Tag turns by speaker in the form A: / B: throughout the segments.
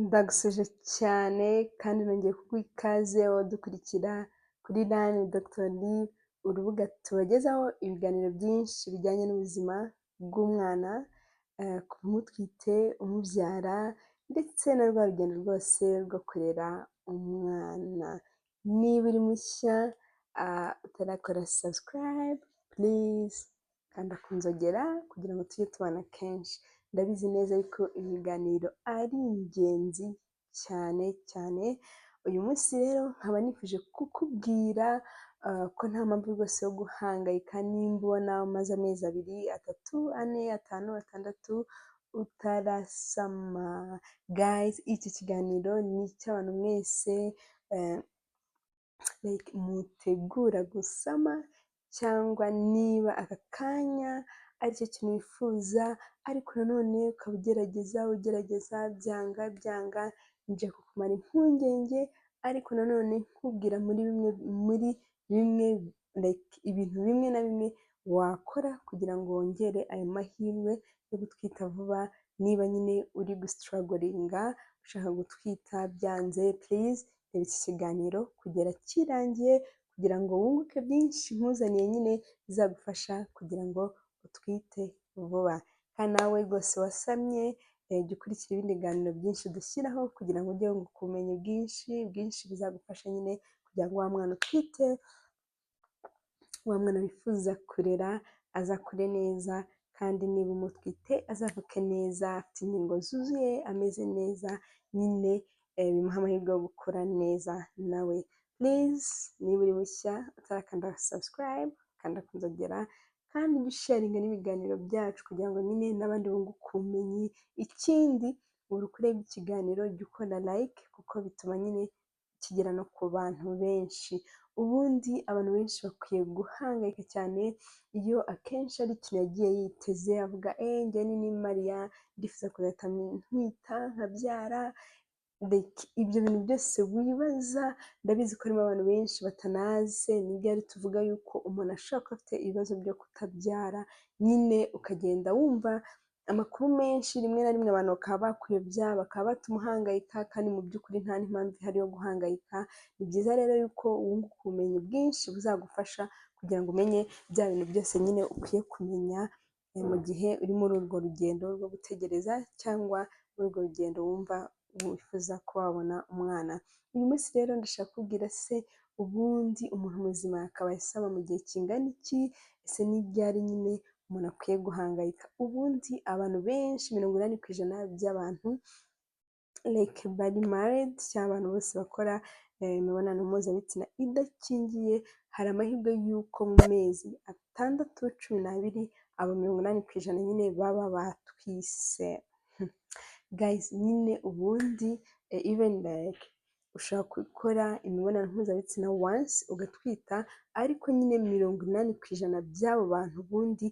A: Ndagusuje cyane kandi nongeye kuguha ikaze wowe dukurikira kuri Rani Dr. Live, urubuga tubagezaho ibiganiro byinshi bijyanye n'ubuzima bw'umwana, kuva umutwite, umubyara ndetse na rwa rugendo rwose rwo kurera umwana. Niba uri mushya utarakora subscribe, please kanda ku nzogera kugira ngo tujye tubana kenshi. Ndabizi neza yuko ibiganiro ari ingenzi cyane cyane. Uyu munsi rero nkaba nifuje kukubwira ko nta mpamvu rwose yo guhangayika nimba ubona umaze amezi 2, 3, 4, 5, 6 utarasama. Guys, iki kiganiro ni icy'abantu mwese mutegura gusama, cyangwa niba aka kanya aricyo kintu wifuza ariko nanone ukaba ugerageza byanga nje kukumara impungenge, ariko nanone nkubwira muri bimwe ibintu bimwe na bimwe wakora kugira ngo wongere ayo mahirwe yo gutwita vuba. Niba nyine uri gustruglinga ushaka gutwita byanze, please reba iki kiganiro kugera kirangiye kugira ngo wunguke byinshi nkuzaniye nyine bizagufasha kugira ngo utwite vuba. Kandi nawe rwose wasamye, jya ukurikira ibindi biganiro byinshi dushyiraho kugira ngo ujye wunguka ubumenyi bwinshi bizagufasha nyine kugira ngo wa mwana utwite, wa mwana wifuza kurera azakure neza, kandi niba umutwite azavuke neza afite inkingo zuzuye, ameze neza, nyine bimuha amahirwe yo gukura neza nawe. Please niba uri mushya utarakanda subscribe, kanda ku nzogera kandi ujye usharinga n'ibiganiro byacu kugira ngo nyine n'abandi bunguke ubumenyi. Ikindi buri uko ureba ikiganiro jya ukora like kuko bituma nyine kigera no ku bantu benshi. Ubundi abantu benshi bakwiye guhangayika cyane iyo akenshi ari ikintu yagiye yiteze avuga njye ni Mariya ndifuza kuzahita ntwita nkabyara. Ibyo bintu byose wibaza, ndabizi ko harimo abantu benshi batanaze nibyo ari tuvuga yuko umuntu ashaka afite ibibazo byo kutabyara, nyine ukagenda wumva amakuru menshi, rimwe na rimwe abantu bakaba bakuyobya, bakaba batuma uhangayika kandi mu by'ukuri nta n'impamvu ihari yo guhangayika. Ni byiza rero yuko wunguka ubumenyi bwinshi buzagufasha kugira ngo umenye bya bintu byose nyine ukwiye kumenya mu gihe uri muri urwo rugendo rwo gutegereza, cyangwa muri urwo rugendo wumva wifuza ko wabona umwana. Uyu munsi rero ndashaka kubwira se ubundi umuntu muzima akaba asama mu gihe kingana iki, ese ni ryari nyine umuntu akwiye guhangayika. Ubundi abantu benshi 80% by'abantu bari married, cyangwa abantu bose bakora imibonano mpuzabitsina idakingiye, hari amahirwe y'uko mu mezi 6, 12 abo 80% nyine baba batwise. Guys, nyine ubundi even ushobora gukora imibonano mpuzabitsina once ugatwita, ariko nyine 80% by'abo bantu ubundi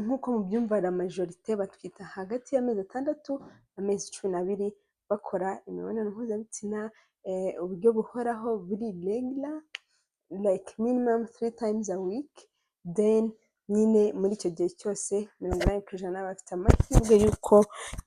A: nk'uko mubyumva la majorite batwita hagati y'amezi 6 n'amezi 12 bakora imibonano mpuzabitsina uburyo buhoraho buri regular, like minimum 3 times a week. Then nyine muri icyo gihe cyose 80% bafite amahirwe y'uko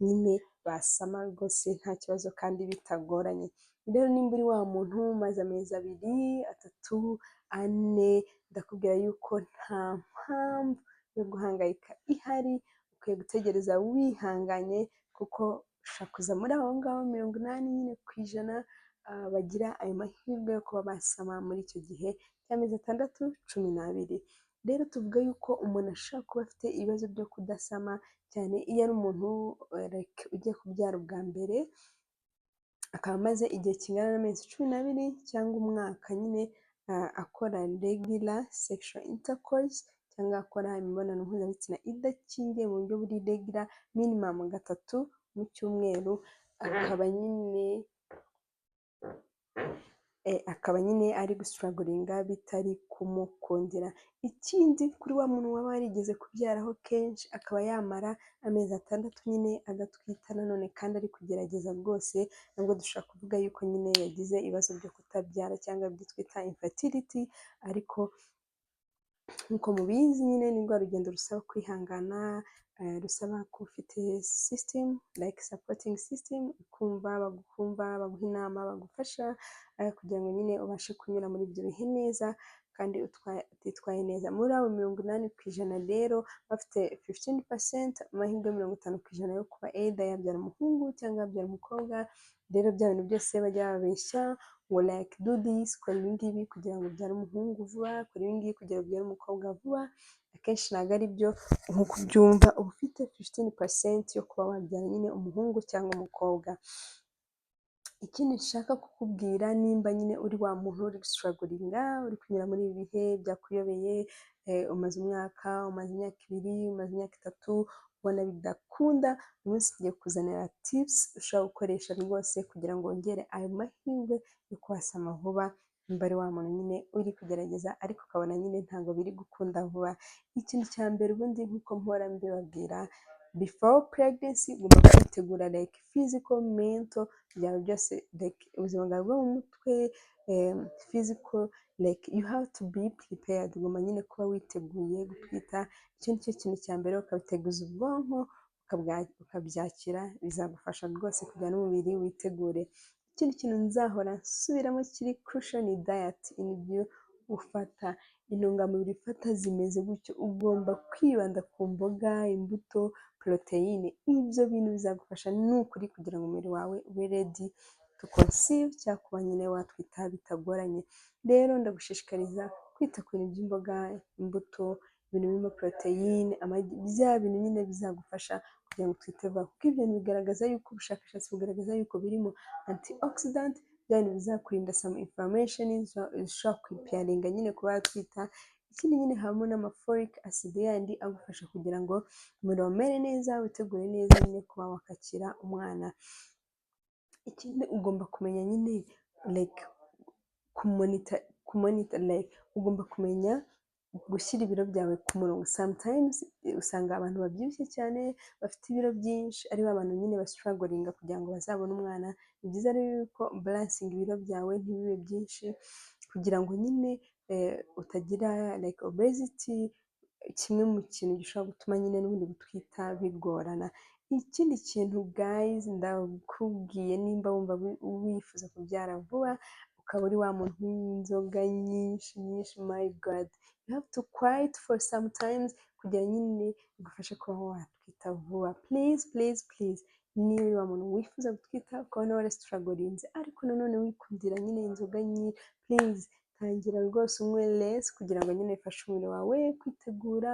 A: nyine basama rwose nta kibazo kandi bitagoranye. Rero nimba uri wa muntu umaze amezi 2, 3, 4, ndakubwira yuko nta mpamvu yo guhangayika ihari, ukwiye gutegereza wihanganye kuko ushaka kuza muri aho ngaho 80 nyine ku ijana bagira ayo mahirwe yo kuba basama muri icyo gihe cy'amezi 6, 12. Rero tuvuga yuko umuntu ashobora kuba afite ibibazo byo kudasama cyane iyo ari umuntu ugiye kubyara ubwa mbere, akaba amaze igihe kingana n'amezi 12 cyangwa umwaka nyine akora regular sexual intercourse, cyangwa akora imibonano mpuzabitsina idakingiye mu buryo buri regular minimum 3 mu cyumweru, akaba nyine ari gustrugglinga bitari kumukundira. Ikindi kuri wa muntu waba yarigeze kubyaraho kenshi akaba yamara amezi 6 nyine agatwita nanone kandi ari kugerageza rwose, nabwo dushaka kuvuga yuko nyine yagize ibibazo byo kutabyara cyangwa ibyo twita infertility. Ariko nk'uko mubizi nyine ni rwa rugendo rusaba kwihangana, rusaba kuba ufite system like supporting system, baguha inama, bagufasha kugira ngo nyine ubashe kunyura muri ibyo bihe neza kandi utitwaye neza. Muri abo 80% rero bafite 15%, amahirwe 50% yo kuba either yabyara umuhungu cyangwa yabyara umukobwa. Rero bya bintu byose bajya babeshya ngo like do this, kora ibi ngibi kugira ngo ubyare umuhungu vuba, kora ibi ngibi kugira ngo ubyare umukobwa vuba, akenshi ntabwo ari byo nk'uko ubyumva. Uba ufite 15% yo kuba wabyara nyine umuhungu cyangwa umukobwa. Ikindi nshaka kukubwira, nimba nyine uri wa muntu uri gusitaragoringa, uri kunyura muri ibi bihe byakuyobeye, umaze umwaka, umaze imyaka 2, umaze imyaka 3, ubona bidakunda, uyu munsi tugiye kuzanira tips ushobora gukoresha rwose kugira ngo wongere ayo mahirwe yo kwasama vuba, nimba ari wa muntu nyine uri kugerageza ariko ukabona nyine ntabwo biri gukunda vuba. Ikintu cya mbere ubundi nk'uko mpora mbibabwira, before pregnancy ugomba kwitegura like physical, mental, byawe byose like ubuzima bwawe bwo mu mutwe, physical, like you have to be prepared. Ugomba nyine kuba witeguye gutwita. Icyo ni cyo kintu cya mbere, ukabiteguza ubwonko ukabyakira, bizagufasha rwose kugira n'umubiri witegure. Ikindi kintu nzahora nsubiramo kiri crucial ni diet. Ibyo ufata, intungamubiri ufata zimeze gutyo, ugomba kwibanda ku mboga, imbuto, poroteyine. Ibyo bintu bizagufasha n'ukuri kugira ngo umubiri wawe ube ready to conceive cyangwa kuba nyine watwita bitagoranye. Rero ndagushishikariza kwita ku bintu by'imboga, imbuto, ibintu birimo poroteyine, amagi, bya bintu nyine bizagufasha kugira ngo utwite vuba, kuko ibyo bintu bigaragaza yuko, ubushakashatsi bugaragaza yuko birimo antioxidant, bya bintu bizakurinda some inflammation zishobora kwipiaringa nyine kuba watwita. Ikindi nyine habamo n'amafolic acid yandi agufasha kugira ngo umubiri umere neza, witegure neza nyine kuba wakakira umwana. Ikindi ugomba kumenya nyine like kumonita like ugomba kumenya gushyira ibiro byawe ku murongo. Sometimes usanga abantu babyibushye cyane bafite ibiro byinshi ari abantu nyine basitaragoringa kugira ngo bazabone umwana. Ni byiza rero yuko balansinga ibiro byawe ntibibe byinshi kugira ngo nyine utagira like obesity, kimwe mu kintu gishobora gutuma nyine n'ubundi gutwita bigorana. Ikindi kintu guys, ndakubwiye, nimba wumva wifuza kubyara vuba ukaba uri wa muntu w'inzoga nyinshi, my god, you have to quiet for sometimes kugira nyine bigufashe kuba watwita vuba. Please please please, niba uri wa muntu wifuza gutwita ukabona warasitaragorinze ariko nanone wikundira nyine inzoga nyinshi, please tangira rwose unywe less kugira ngo nyine bifashe umubiri wawe kwitegura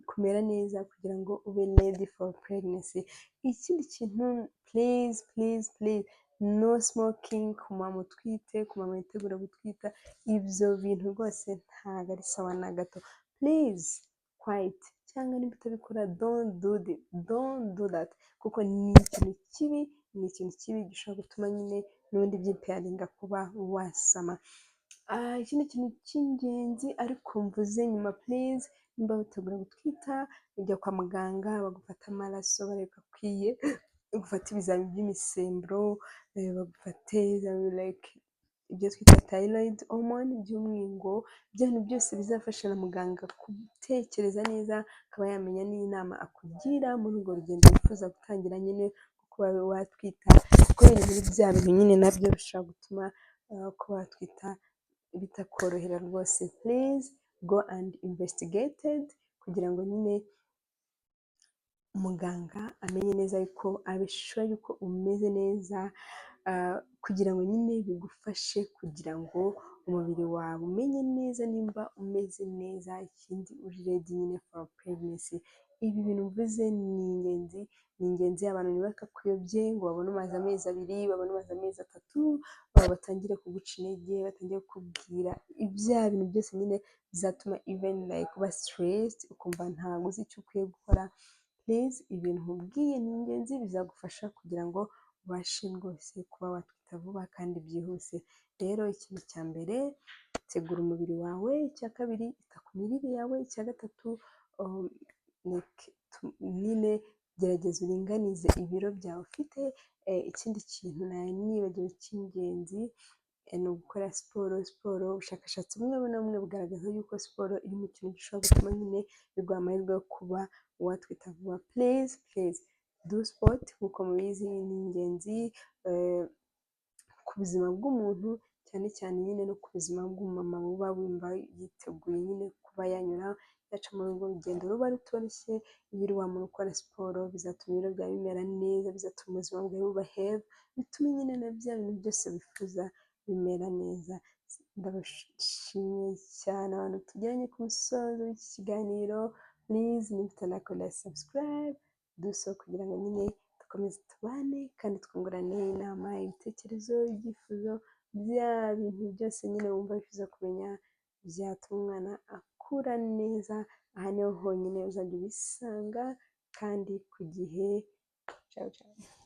A: kumera neza kugira ngo ube ready for pregnancy. Ikindi kintu, please please please, no smoking ku mama utwite, ku mama witegura gutwita. Ibyo bintu rwose ntabwo ari sawa na gato. Please quiet, cyangwa niba utabikora don't do that, kuko ni ikintu kibi, ni ikintu kibi gishobora gutuma nyine n'ubundi byipiaringa kuba wasama. Ikindi kintu cy'ingenzi ariko mvuze nyuma, please, nimba witegura gutwita ujya kwa muganga bagufata amaraso bareba akwiye, gufata ibizami by'imisemburo, bagufate like ibyo twita thyroid hormone by'umwingo. Ibyo bintu byose bizafasha na muganga gutekereza neza, akaba yamenya n'inama akugira muri urwo rugendo wifuza gutangira nyine kuba watwita, kuko biri muri bya bintu nyine nabyo bishobora gutuma kuba watwita bitakorohera rwose. Please go and investigated kugira ngo nyine umuganga amenye neza yuko, abishura yuko umeze neza, kugira ngo nyine bigufashe kugira ngo umubiri wawe umenye neza nimba umeze neza. Ikindi uri ready nyine for pregnancy. Ibi bintu mvuze ni ingenzi, ni ingenzi. Abantu ntibakakuyobye ngo babone umaze amezi 2, babone umaze amezi 3 batangire kuguca intege, batangire kukubwira ibya bintu byose nyine bizatuma even like uba stressed ukumva ntabwo uzi icyo ukwiye gukora. Please, ibintu nkubwiye ni ingenzi, bizagufasha kugira ngo ubashe rwose kuba watwita vuba kandi byihuse. Rero ikintu cya mbere, tegura umubiri wawe. Icya kabiri, ita ku mirire yawe. Icya gatatu, nyine gerageza uringanize ibiro byawe ufite. Ikindi kintu nibagiwe cy'ingenzi ni ugukora siporo. Ubushakashatsi bumwe na bumwe bugaragaza yuko siporo iri mu kintu gishobora gutuma nyine biguha amahirwe yo kuba uwatwita vuba. Please do sport nk'uko mubizi ni ingenzi ku buzima bw'umuntu, cyane cyane nyine no ku buzima bw'umumama buba wumva yiteguye nyine kuba yaca muri urwo rugendo ruba rutoroshye. Iyo uri wa muntu ukora siporo bizatuma ibiro byawe bimera neza, bizatuma ubuzima bwawe buba healthy, bitume nyine na bya bintu byose wifuza bimera neza. Ndabashimiye cyane abantu tujyanye ku musozo w'iki kiganiro. Please niba utarakora subscribe do so kugira ngo nyine dukomeze tubane kandi twungurane inama, ibitekerezo, ibyifuzo, bya bintu byose nyine wumva wifuza kumenya byatuma umwana akura neza. Aha niho honyine uzajya ubisanga kandi ku gihe. Ciao ciao.